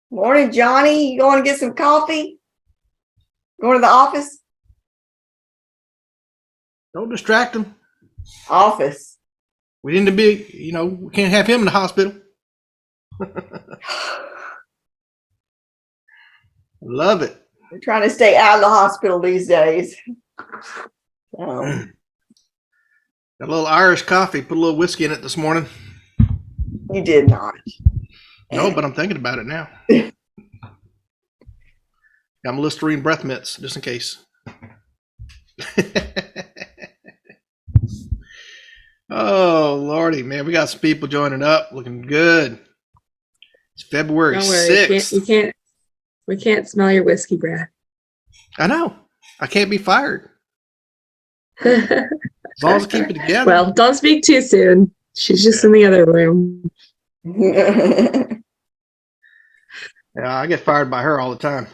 Morning, Johnny. You going to get some coffee? Going to the office? Don't distract him. Office. We need to be, we can't have him in the hospital. Love it. We're trying to stay out of the hospital these days. Got a little Irish coffee, put a little whiskey in it this morning. You did not. No, but I'm thinking about it now. Got my Listerine breath mints, just in case. Oh, Lordy, man, we got some people joining up, looking good. It's February 6th. We can't smell your whiskey breath. I know. I can't be fired. As long as I keep it together. Well, don't speak too soon. She's just in the other room. Yeah, I get fired by her all the time.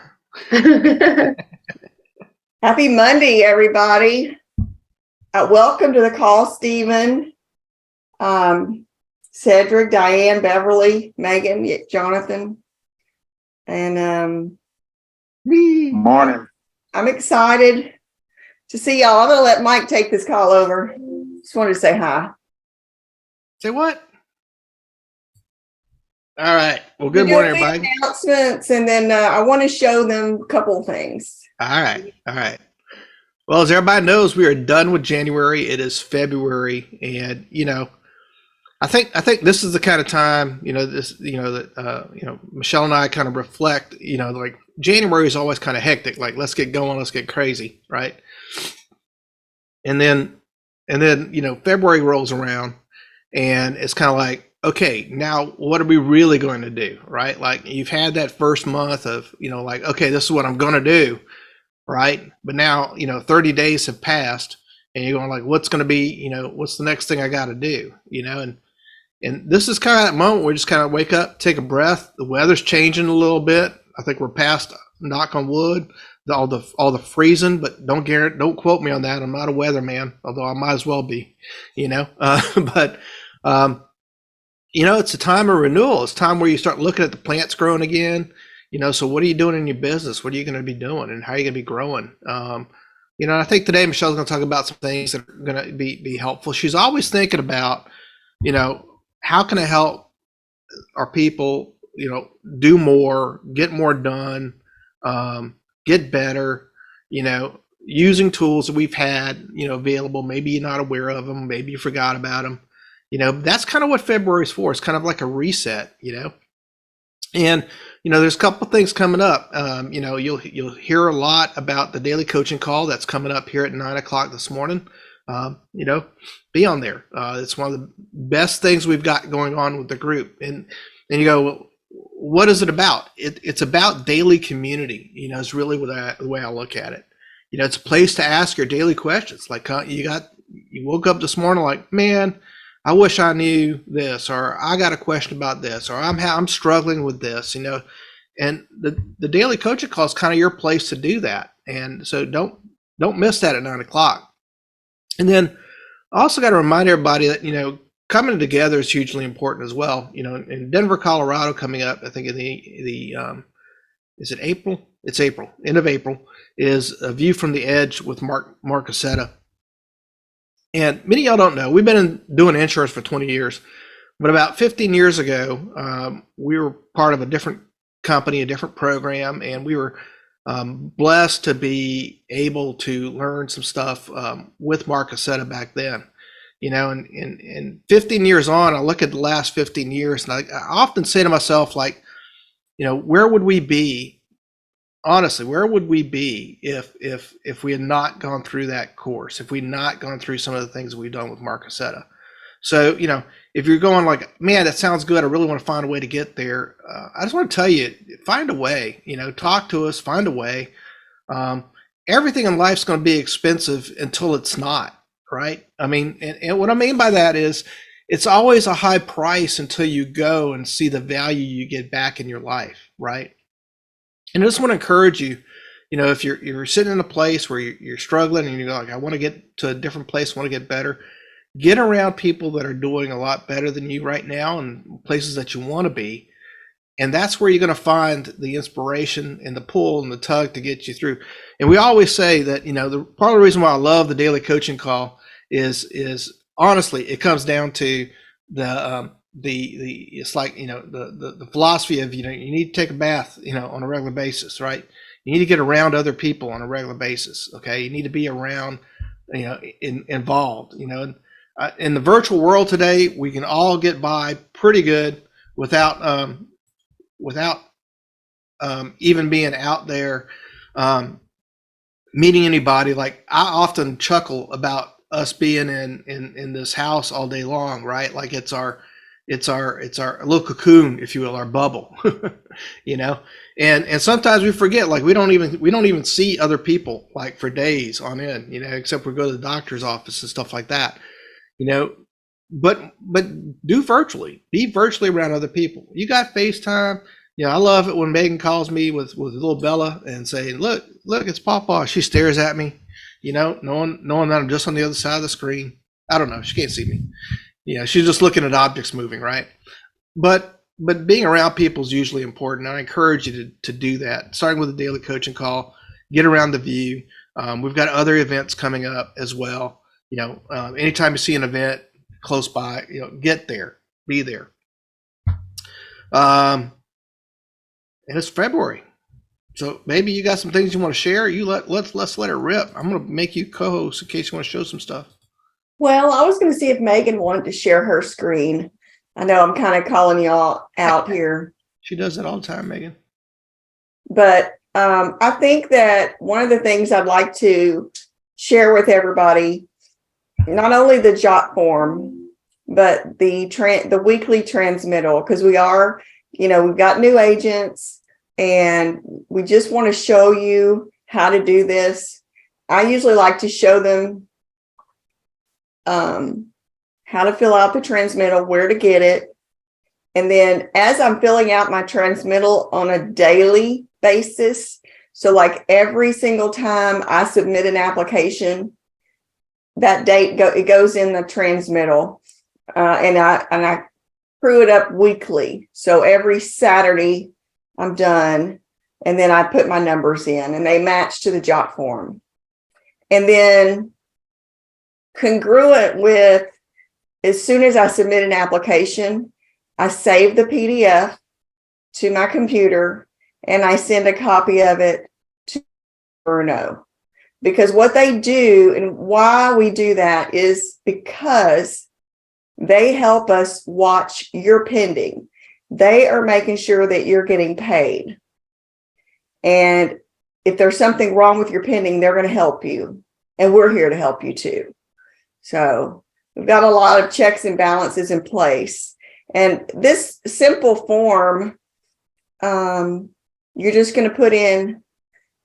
Happy Monday, everybody. Welcome to the call, Stephen, Cedric, Diane, Beverly, Megan, Jonathan, and Morning. I'm excited to see y'all. I'm going to let Mike take this call over. Just wanted to say hi. Say what? All right. Well, good morning, everybody. Announcements, and then I want to show them a couple of things. All right. Well, as everybody knows, we are done with January. It is February, and I think this is the kind of time that Michelle and I kind of reflect. Like January is always kind of hectic. Like let's get going, let's get crazy, right? And then February rolls around, and it's kind of like, okay, now what are we really going to do, right? Like you've had that first month of like, okay, this is what I'm going to do. Right. But now, 30 days have passed and you're going like, what's going to be, what's the next thing I got to do, and this is kind of that moment where we just kind of wake up, take a breath. The weather's changing a little bit. I think we're past, knock on wood, all the freezing, but don't quote me on that. I'm not a weatherman, although I might as well be, but it's a time of renewal. It's time where you start looking at the plants growing again. So what are you doing in your business? What are you going to be doing, and how are you going to be growing? I think today Michelle's going to talk about some things that are going to be helpful. She's always thinking about, how can I help our people, do more, get more done, get better, using tools that we've had, available. Maybe you're not aware of them. Maybe you forgot about them. That's kind of what February is for. It's kind of like a reset, And there's a couple things coming up. You'll hear a lot about the daily coaching call that's coming up here at 9:00 this morning. Be on there. It's one of the best things we've got going on with the group. And you go, well, what is it about? It's about daily community. Is really the way I look at it. It's a place to ask your daily questions. Like you woke up this morning like, man, I wish I knew this, or I got a question about this, or I'm struggling with this, and the daily coaching call is kind of your place to do that. And so don't miss that at 9:00. And then I also got to remind everybody that, coming together is hugely important as well. In Denver, Colorado coming up, I think in is it April? It's April, end of April, is A View from the Edge with Mark Cassetta. And many of y'all don't know, we've been doing insurance for 20 years, but about 15 years ago, we were part of a different company, a different program, and we were blessed to be able to learn some stuff with Mark Cassetta back then. And 15 years on, I look at the last 15 years, and I often say to myself, like, where would we be? Honestly, where would we be if we had not gone through that course, if we had not gone through some of the things that we've done with Mark Cassetta? So, if you're going like, man, that sounds good, I really want to find a way to get there. I just want to tell you, find a way, talk to us, find a way. Everything in life's going to be expensive until it's not, right? I mean, and what I mean by that is it's always a high price until you go and see the value you get back in your life, right? And I just want to encourage you, if you're sitting in a place where you're struggling and you're like, I want to get to a different place, want to get better, get around people that are doing a lot better than you right now and places that you want to be. And that's where you're going to find the inspiration and the pull and the tug to get you through. And we always say that, the part of the reason why I love the daily coaching call is honestly, it comes down to the it's like, the philosophy of, you need to take a bath, on a regular basis, right? You need to get around other people on a regular basis. Okay. You need to be around, involved, in the virtual world today, we can all get by pretty good without even being out there, meeting anybody. Like, I often chuckle about us being in this house all day long, right? Like it's our little cocoon, if you will, our bubble, and sometimes we forget, like we don't even see other people like for days on end, except we go to the doctor's office and stuff like that, but do virtually, be virtually around other people. You got FaceTime. I love it when Megan calls me with little Bella and saying, look, it's Papa. She stares at me, knowing that I'm just on the other side of the screen. I don't know. She can't see me. She's just looking at objects moving, right? But being around people is usually important. I encourage you to do that, starting with a daily coaching call, get around the view. We've got other events coming up as well. Anytime you see an event close by, get there, be there. And it's February, so maybe you got some things you want to share. Let's let it rip. I'm going to make you co-host in case you want to show some stuff. Well, I was going to see if Megan wanted to share her screen. I know I'm kind of calling y'all out here. She does that all the time, Megan. But I think that one of the things I'd like to share with everybody, not only the jot form, but the weekly transmittal, because we are, we've got new agents and we just want to show you how to do this. I usually like to show them how to fill out the transmittal, where to get it. And then as I'm filling out my transmittal on a daily basis, so like every single time I submit an application, that date it goes in the transmittal, and I crew it up weekly. So every Saturday I'm done, and then I put my numbers in and they match to the jot form. And then congruent with, as soon as I submit an application, I save the PDF to my computer and I send a copy of it to Bruno. Because what they do, and why we do that, is because they help us watch your pending. They are making sure that you're getting paid. And if there's something wrong with your pending, they're going to help you. And we're here to help you too. So we've got a lot of checks and balances in place. And this simple form, you're just going to put in,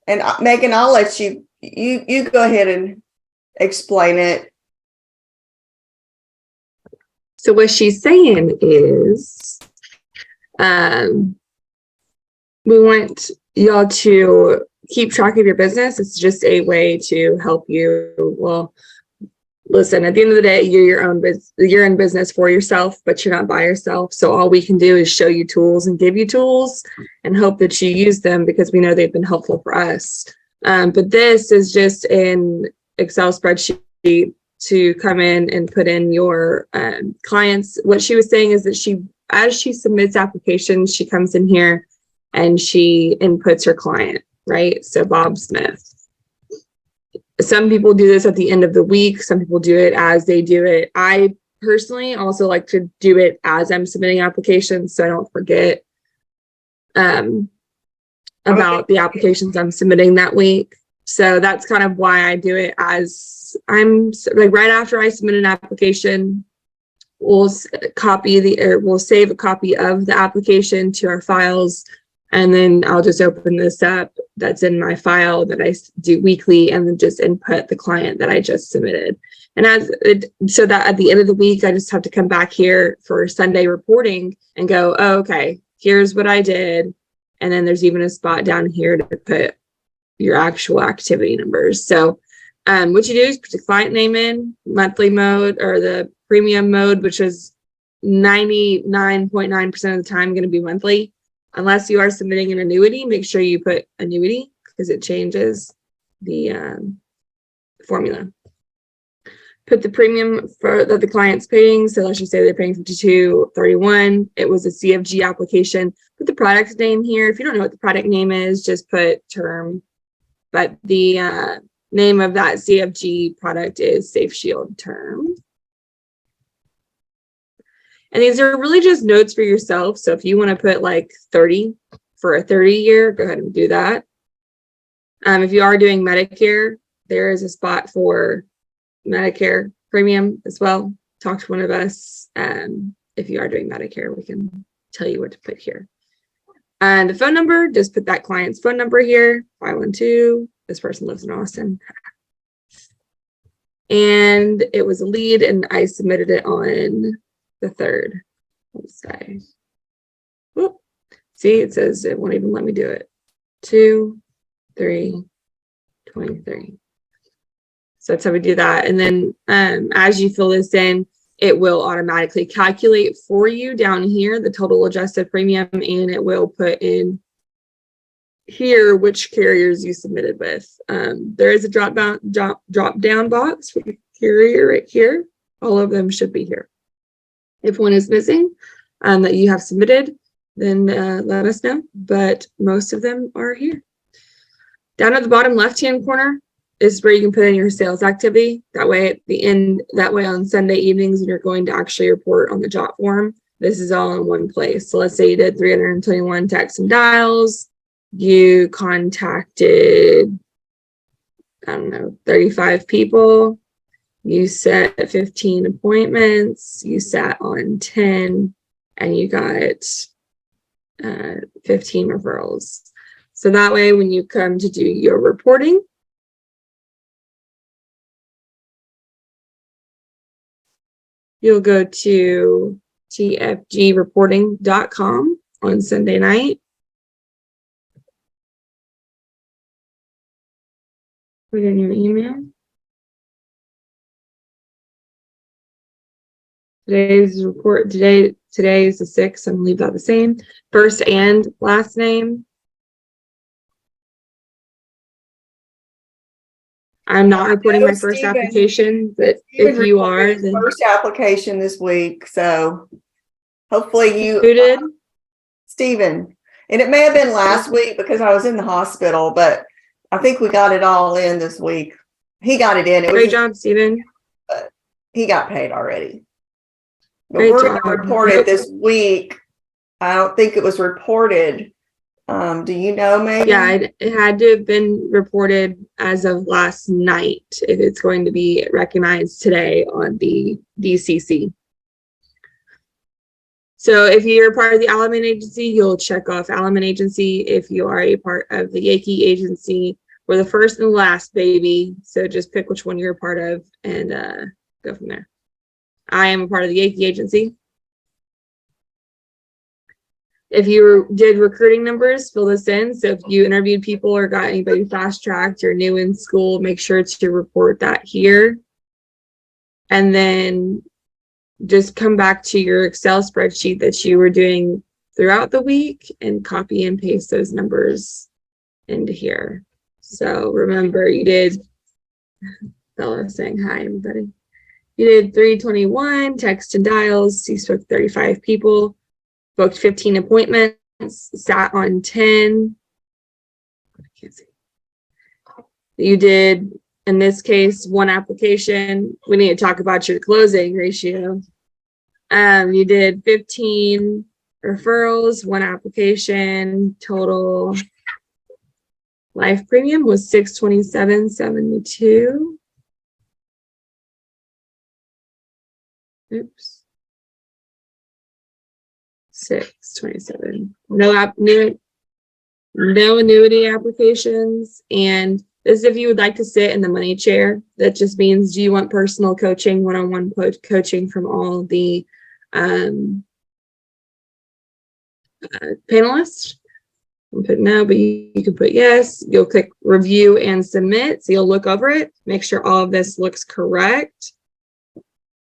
and Megan, I'll let you go ahead and explain it. So what she's saying is, we want y'all to keep track of your business. It's just a way to help you. Well, listen, at the end of the day, you're in business for yourself, but you're not by yourself. So all we can do is show you tools and give you tools and hope that you use them, because we know they've been helpful for us. But this is just an Excel spreadsheet to come in and put in your clients. What she was saying is that as she submits applications, she comes in here and she inputs her client, right? So Bob Smith. Some people do this at the end of the week. Some people do it as they do it. I personally also like to do it as I'm submitting applications, so I don't forget about the applications I'm submitting that week. So that's kind of why I do it as I'm like, right after I submit an application, we'll save a copy of the application to our files. And then I'll just open this up that's in my file that I do weekly, and then just input the client that I just submitted. And so that at the end of the week, I just have to come back here for Sunday reporting and go, oh, okay, here's what I did. And then there's even a spot down here to put your actual activity numbers. So What you do is put the client name in, monthly mode or the premium mode, which is 99.9% of the time going to be monthly. Unless you are submitting an annuity, make sure you put annuity because it changes the formula. Put the premium for that the client's paying. So let's just say they're paying $52.31. It was a CFG application. Put the product name here. If you don't know what the product name is, just put term. But the name of that CFG product is Safe Shield Term. And these are really just notes for yourself. So if you want to put like 30 for a 30-year, go ahead and do that. If you are doing Medicare, there is a spot for Medicare premium as well. Talk to one of us. If you are doing Medicare, we can tell you what to put here. And the phone number, just put that client's phone number here, 512. This person lives in Austin. And it was a lead, and I submitted it on the 3rd. Let's say. Whoop. See, it says it won't even let me do it. 2/3/23. So that's how we do that. And then as you fill this in, it will automatically calculate for you down here the total adjusted premium, and it will put in here which carriers you submitted with. There is a drop down box for the carrier right here. All of them should be here. If one is missing that you have submitted, then let us know, but most of them are here. Down at the bottom left-hand corner is where you can put in your sales activity. That way at the end, that way on Sunday evenings when you're going to actually report on the job form, this is all in one place. So let's say you did 321 texts and dials, you contacted, I don't know, 35 people, you set 15 appointments, you sat on 10, and you got 15 referrals. So that way, when you come to do your reporting, you'll go to tfgreporting.com on Sunday night. Put in your email. Today's report, today is the 6th. I'm gonna leave that the same. First and last name. I'm not reporting my first application, but if you are, then first application this week. So hopefully you did. Stephen, and it may have been last week because I was in the hospital, but I think we got it all in this week. He got it in. Great job, Stephen. He got paid already. But Great we're job. going to report it this week. I don't think it was reported. Do you know, maybe? Yeah, it had to have been reported as of last night if it's going to be recognized today on the DCC. So if you're part of the Alleman agency, you'll check off Alleman agency. If you are a part of the Yankee agency, we're the first and the last, baby. So just pick which one you're a part of and go from there. I am a part of the Yankee agency. If you did recruiting numbers, fill this in. So if you interviewed people or got anybody fast-tracked or new in school, make sure to report that here. And then just come back to your Excel spreadsheet that you were doing throughout the week and copy and paste those numbers into here. So remember, you did, Bella saying hi, everybody. You did 321 text and dials. You spoke to 35 people. Booked 15 appointments, sat on 10. I can't see. You did, in this case, 1 application. We need to talk about your closing ratio. You did 15 referrals, 1 application. Total life premium was $627.72. Oops. 627. No annuity applications. And this is if you would like to sit in the money chair. That just means, do you want personal coaching, one-on-one coaching from all the panelists? I'll put no, but you can put yes. You'll click review and submit. So you'll look over it, make sure all of this looks correct.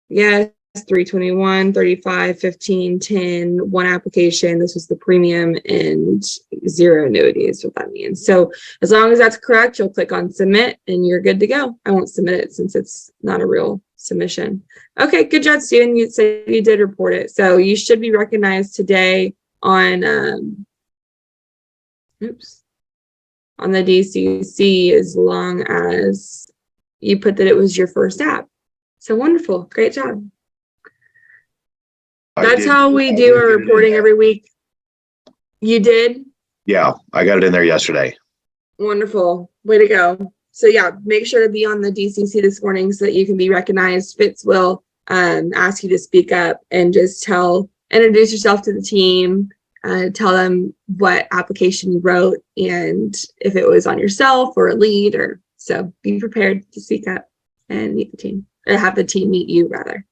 Yes, 321, 35, 15, 10, one application. This was the premium and 0 annuity is what that means. So as long as that's correct, you'll click on submit and you're good to go. I won't submit it since it's not a real submission. Okay, good job, Steven. You said you did report it. So you should be recognized today on on the DCC as long as you put that it was your first app. So wonderful. Great job. That's how we do our reporting every week. You did? Yeah, I got it in there yesterday. Wonderful. Way to go. So yeah, make sure to be on the DCC this morning so that you can be recognized. Fitz will ask you to speak up and just introduce yourself to the team, tell them what application you wrote and if it was on yourself or a lead, or so be prepared to speak up and meet the team, or have the team meet you rather.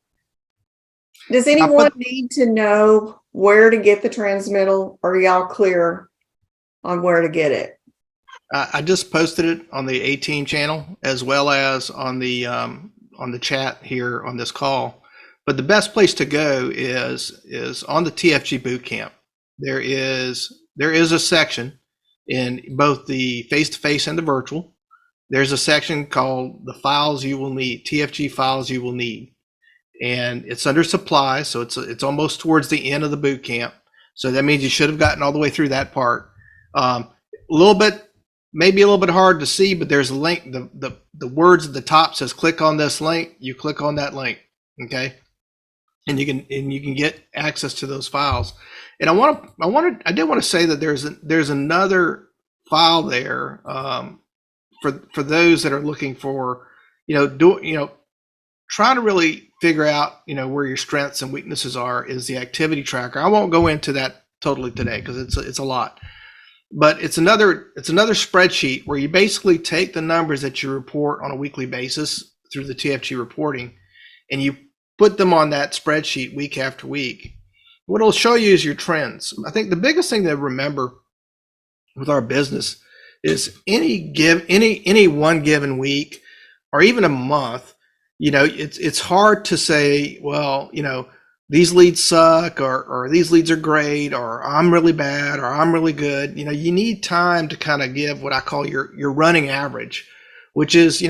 Does anyone need to know where to get the transmittal, or are y'all clear on where to get it? I just posted it on the A-Team channel as well as on the chat here on this call. But the best place to go is on the TFG Bootcamp. There is a section in both the face-to-face and the virtual. There's a section called the files you will need, TFG files you will need. And it's under supply, so it's almost towards the end of the boot camp. So that means you should have gotten all the way through that part. Maybe a little bit hard to see, but there's a link. The words at the top says click on this link. You click on that link, okay? And you can get access to those files. And I did want to say that there's another file there for those that are looking for, trying to really figure out, where your strengths and weaknesses are, is the activity tracker. I won't go into that totally today because it's a lot, but it's another spreadsheet where you basically take the numbers that you report on a weekly basis through the TFG reporting, and you put them on that spreadsheet week after week. What it'll show you is your trends. I think the biggest thing to remember with our business is any one given week or even a month, it's hard to say, well, these leads suck, or these leads are great, or I'm really bad, or I'm really good. You need time to kind of give what I call your running average, which is,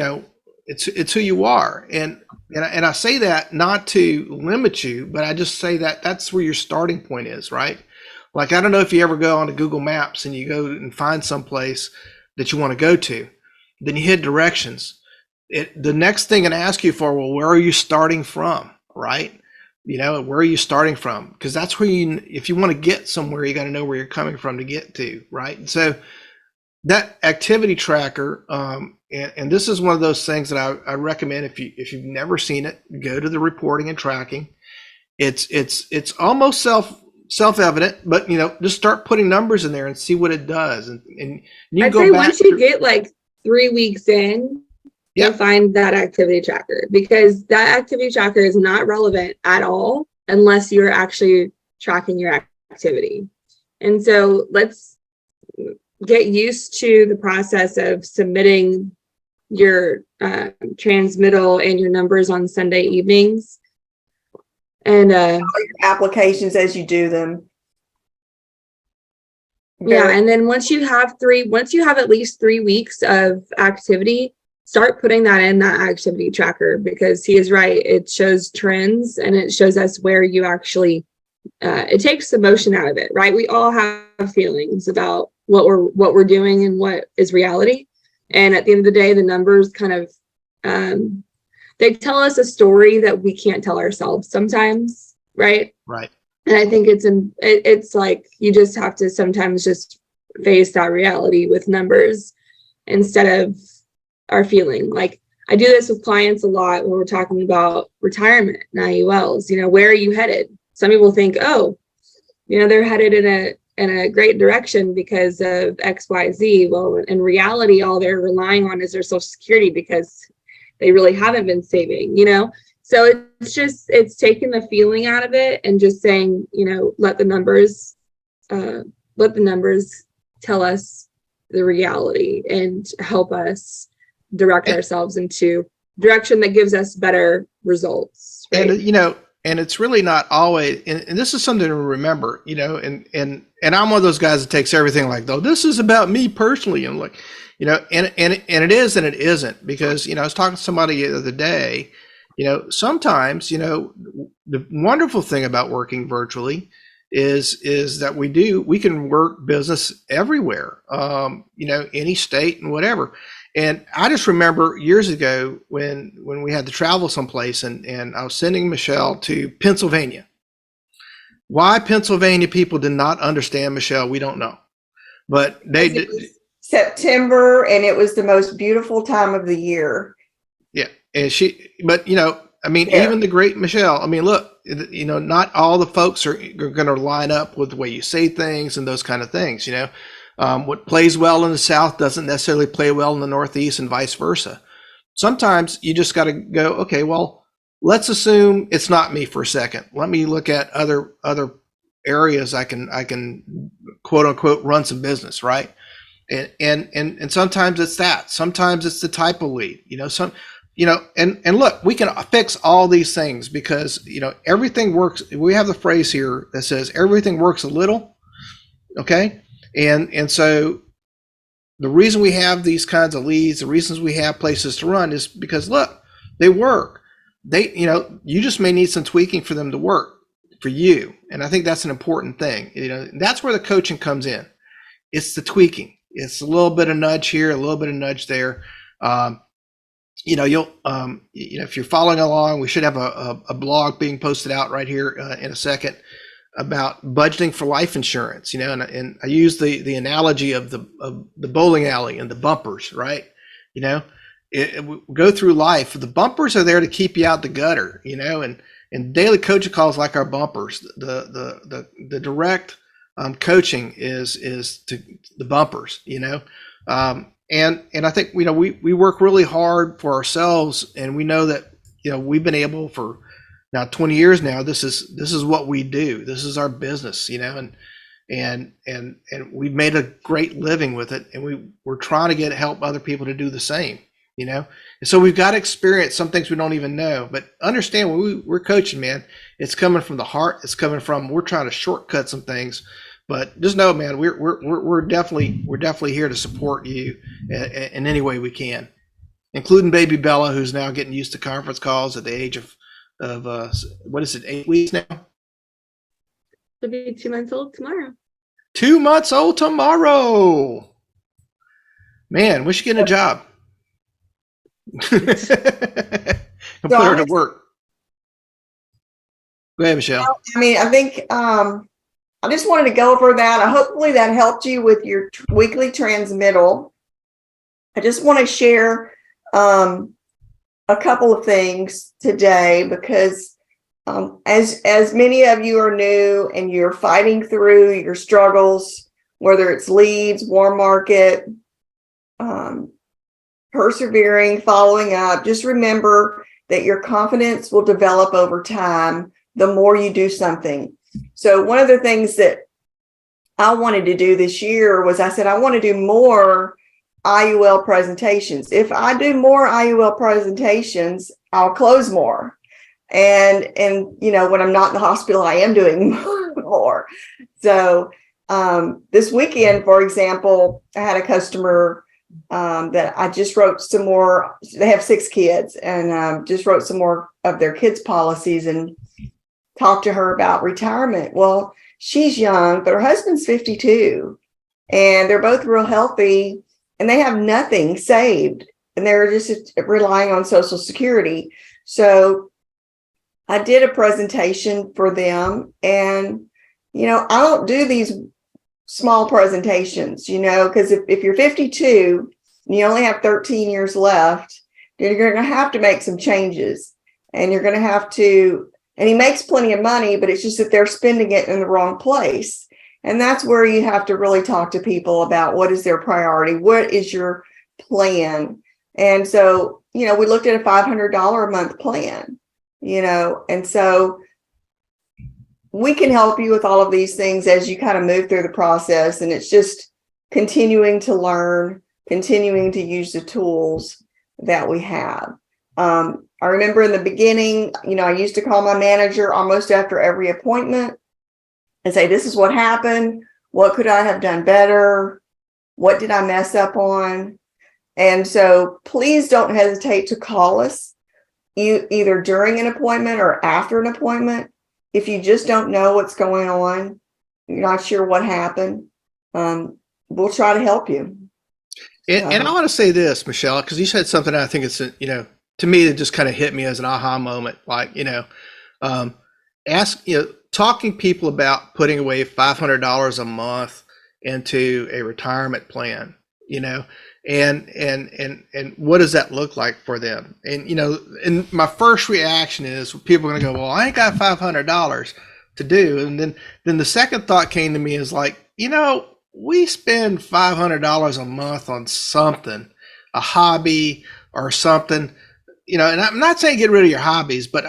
it's who you are. And I say that not to limit you, but I just say that that's where your starting point is, right? Like, I don't know if you ever go onto Google Maps and you go and find some place that you want to go to, then you hit directions. The next thing it asks you for, well, where are you starting from, right? Where are you starting from? Because that's where if you want to get somewhere, you got to know where you're coming from to get to, right? And so that activity tracker, and this is one of those things that I recommend if you've never seen it, go to the reporting and tracking. It's almost self-evident, but just start putting numbers in there and see what it does. And you I'd go say back once you get like 3 weeks in, you'll find that activity tracker, because that activity tracker is not relevant at all unless you're actually tracking your activity. And so let's get used to the process of submitting your transmittal and your numbers on Sunday evenings, and All your applications as you do them. yeah. And then once you have at least 3 weeks of activity, start putting that in that activity tracker, because he is right. It shows trends and it shows us where you actually, it takes the emotion out of it, right? We all have feelings about what we're doing and what is reality. And at the end of the day, the numbers kind of, they tell us a story that we can't tell ourselves sometimes, right? Right. And I think it's like, you just have to sometimes just face that reality with numbers instead of our feeling. Like, I do this with clients a lot when we're talking about retirement and IULs. Where are you headed? Some people think, oh, they're headed in a great direction because of XYZ. Well, in reality, all they're relying on is their Social Security, because they really haven't been saving, So it's taking the feeling out of it and just saying, let the numbers tell us the reality and help us direct ourselves into direction that gives us better results. Right? And, you know, and it's really not always, and this is something to remember, you know, and I'm one of those guys that takes everything like, though, this is about me personally. And like, you know, and it is, and it isn't, because, you know, I was talking to somebody the other day, you know, sometimes, you know, the wonderful thing about working virtually is that we can work business everywhere, you know, any state and whatever. And I just remember years ago when we had to travel someplace, and I was sending Michelle to Pennsylvania. Why Pennsylvania people did not understand Michelle, we don't know. But they did. September, and it was the most beautiful time of the year. Yeah. And but you know, I mean, Yeah. even the great Michelle, I mean, look, you know, not all the folks are going to line up with the way you say things and those kind of things, you know. What plays well in the South doesn't necessarily play well in the Northeast, and vice versa. Sometimes you just got to go, okay, well, let's assume it's not me for a second. Let me look at other areas I can quote unquote run some business, right? And sometimes it's that. Sometimes it's the type of lead, you know, and look, we can fix all these things, because, you know, everything works. We have the phrase here that says everything works a little. Okay. And so the reason we have these kinds of leads, the reasons we have places to run, is because, look, they work. You know, you just may need some tweaking for them to work for you. And I think that's an important thing. You know, that's where the coaching comes in. It's the tweaking. It's a little bit of nudge here, a little bit of nudge there. You know, you know, if you're following along, we should have a blog being posted out right here in a second about budgeting for life insurance, you know, and I use the analogy of the bowling alley and the bumpers, right? You know, we go through life. The bumpers are there to keep you out the gutter, you know, and daily coaching calls like our bumpers. The direct coaching is to the bumpers, you know, and I think, you know, we work really hard for ourselves, and we know that, you know, we've been able for now 20 years now, this is what we do. This is our business, you know, and we've made a great living with it, and we're trying to help other people to do the same, you know. And so we've got to experience some things we don't even know, but understand when we're coaching, man, it's coming from the heart. It's coming from, we're trying to shortcut some things, but just know, man, we're definitely here to support you in any way we can, including baby Bella, who's now getting used to conference calls at the age of what is it, 8 weeks now? She'll be 2 months old tomorrow. 2 months old tomorrow. Man, we should get a job. And put her to work. Go ahead, Michelle. I mean, I think I just wanted to go over that. Hopefully that helped you with your weekly transmittal. I just want to share a couple of things today, because as many of you are new and you're fighting through your struggles, whether it's leads, warm market, persevering, following up, just remember that your confidence will develop over time the more you do something. So one of the things that I wanted to do this year was, I said, I want to do more IUL presentations. If I do more IUL presentations, I'll close more. And you know, when I'm not in the hospital, I am doing more. So this weekend, for example, I had a customer that I just wrote some more. They have 6 kids, and just wrote some more of their kids' policies and talked to her about retirement. Well, she's young, but her husband's 52, and they're both real healthy. And they have nothing saved, and they're just relying on Social Security. So I did a presentation for them, and, you know, I don't do these small presentations, you know, because if you're 52 and you only have 13 years left, then you're going to have to make some changes, and you're going to have to, and he makes plenty of money, but it's just that they're spending it in the wrong place. And that's where you have to really talk to people about what is their priority, what is your plan. And so, you know, we looked at a $500 a month plan, you know, and so we can help you with all of these things as you kind of move through the process. And it's just continuing to learn, continuing to use the tools that we have. I remember in the beginning, I used to call my manager almost after every appointment and say, this is what happened. What could I have done better? What did I mess up on? And so please don't hesitate to call us either during an appointment or after an appointment. If you just don't know what's going on, you're not sure what happened, we'll try to help you. And I want to say this, Michelle, because you said something I think it's, to me, it just kind of hit me as an aha moment. Like, talking people about putting away $500 a month into a retirement plan, and what does that look like for them? And, and my first reaction is people are going to go, well, I ain't got $500 to do. And then the second thought came to me is like, we spend $500 a month on something, a hobby or something, and I'm not saying get rid of your hobbies, but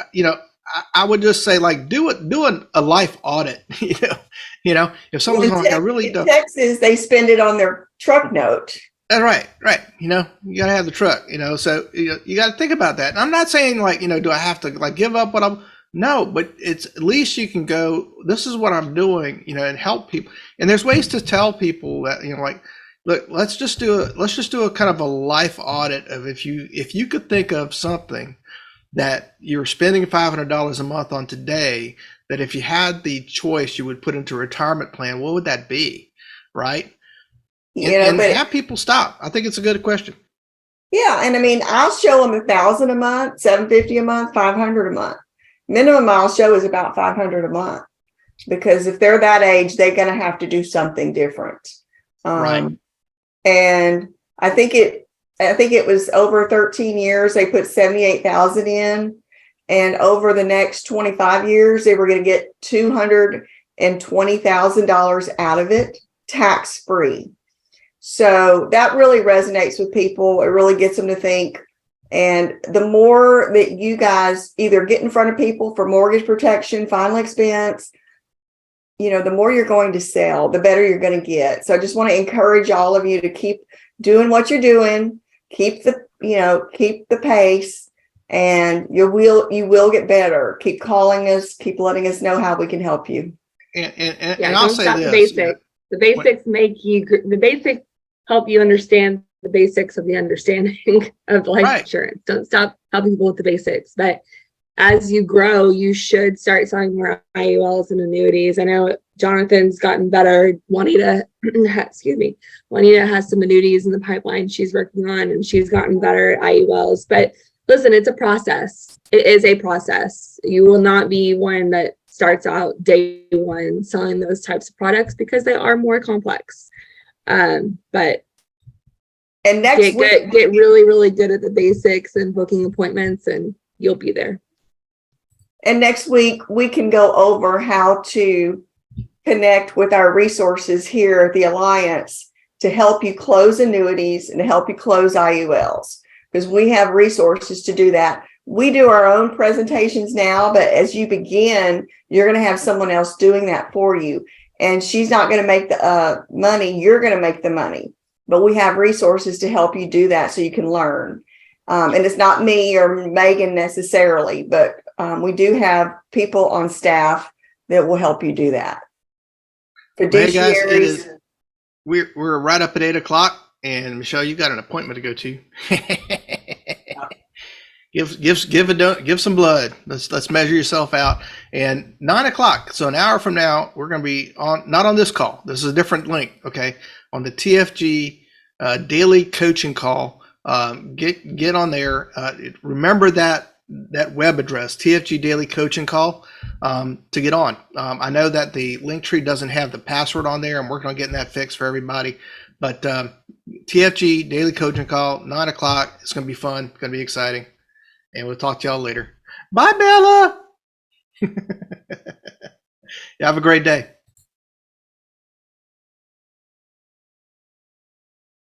I would just say like do a life audit. If someone's like, I really don't. In Texas, they spend it on their truck note. Right. You gotta have the truck. So you got to think about that. And I'm not saying like do I have to like give up what I'm. No, but it's at least you can go, this is what I'm doing, and help people. And there's ways to tell people that, like, look, let's just do a kind of a life audit of if you could think of something that you're spending $500 a month on today, that if you had the choice, you would put into a retirement plan, what would that be? Right. And have people stop. I think it's a good question. Yeah. And I mean, I'll show them $1,000 a month, $750 a month, $500 a month. Minimum I'll show is about $500 a month, because if they're that age, they're going to have to do something different. Right. And I think it was over 13 years, they put 78,000 in, and over the next 25 years, they were going to get $220,000 out of it, tax free. So that really resonates with people. It really gets them to think. And the more that you guys either get in front of people for mortgage protection, final expense, the more you're going to sell, the better you're going to get. So I just want to encourage all of you to keep doing what you're doing, keep the pace, and you will get better. Keep calling us, keep letting us know how we can help you. And I'll say this. The basics help you understand the basics of the understanding of life insurance. Don't stop helping people with the basics. But as you grow, you should start selling more IULs and annuities. I know Jonathan's gotten better. Juanita has some annuities in the pipeline she's working on, and she's gotten better at IULs. But listen, it's a process. It is a process. You will not be one that starts out day one selling those types of products, because they are more complex. And next week, get really, really good at the basics and booking appointments, and you'll be there. And next week, we can go over how to connect with our resources here at the Alliance to help you close annuities and to help you close IULs, because we have resources to do that. We do our own presentations now, but as you begin, you're going to have someone else doing that for you. And she's not going to make the money. You're going to make the money. But we have resources to help you do that so you can learn. And it's not me or Megan necessarily, but we do have people on staff that will help you do that. Fiduciaries. Hey guys, we're right up at 8:00, and Michelle, you got an appointment to go to. Give some blood. Let's measure yourself out. And 9:00, so an hour from now, we're going to be not on this call. This is a different link. Okay. On the TFG daily coaching call, get on there. Remember that web address, TFG daily coaching call, to get on. I know that the link tree doesn't have the password on there. I'm working on getting that fixed for everybody. But TFG daily coaching call, 9:00. It's going to be fun. It's going to be exciting. And we'll talk to y'all later. Bye, Bella. Have a great day.